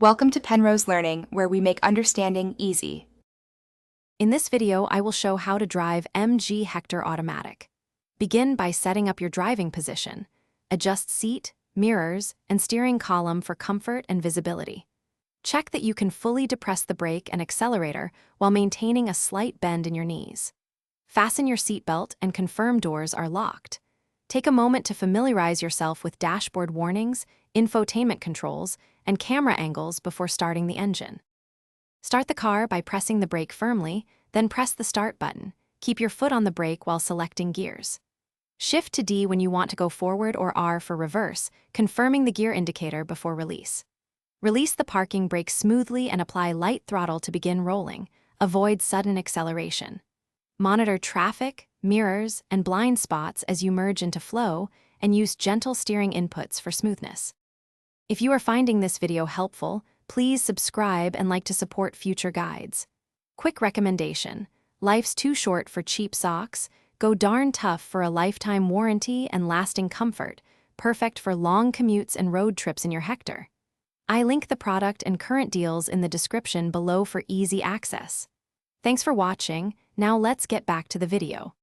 Welcome to Penrose Learning, where we make understanding easy. In this video, I will show how to drive MG Hector Automatic. Begin by setting up your driving position. Adjust seat, mirrors, and steering column for comfort and visibility. Check that you can fully depress the brake and accelerator while maintaining a slight bend in your knees. Fasten your seatbelt and confirm doors are locked. Take a moment to familiarize yourself with dashboard warnings, infotainment controls, and camera angles before starting the engine. Start the car by pressing the brake firmly, then press the start button. Keep your foot on the brake while selecting gears. Shift to D when you want to go forward or R for reverse, confirming the gear indicator before release. Release the parking brake smoothly and apply light throttle to begin rolling. Avoid sudden acceleration. Monitor traffic, mirrors, and blind spots as you merge into flow, and use gentle steering inputs for smoothness. If you are finding this video helpful, please subscribe and like to support future guides. Quick recommendation: life's too short for cheap socks. Go darn tough for a lifetime warranty and lasting comfort, perfect for long commutes and road trips in your Hector. I link the product and current deals in the description below for easy access. Thanks for watching. Now let's get back to the video.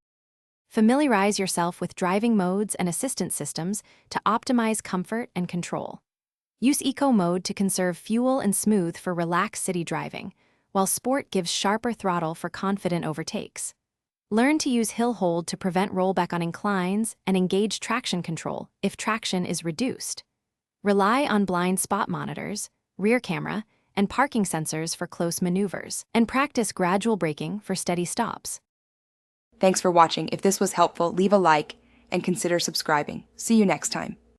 Familiarize yourself with driving modes and assistance systems to optimize comfort and control. Use Eco mode to conserve fuel and smooth for relaxed city driving, while Sport gives sharper throttle for confident overtakes. Learn to use hill hold to prevent rollback on inclines and engage traction control if traction is reduced. Rely on blind spot monitors, rear camera, and parking sensors for close maneuvers, and practice gradual braking for steady stops. Thanks for watching. If this was helpful, leave a like and consider subscribing. See you next time.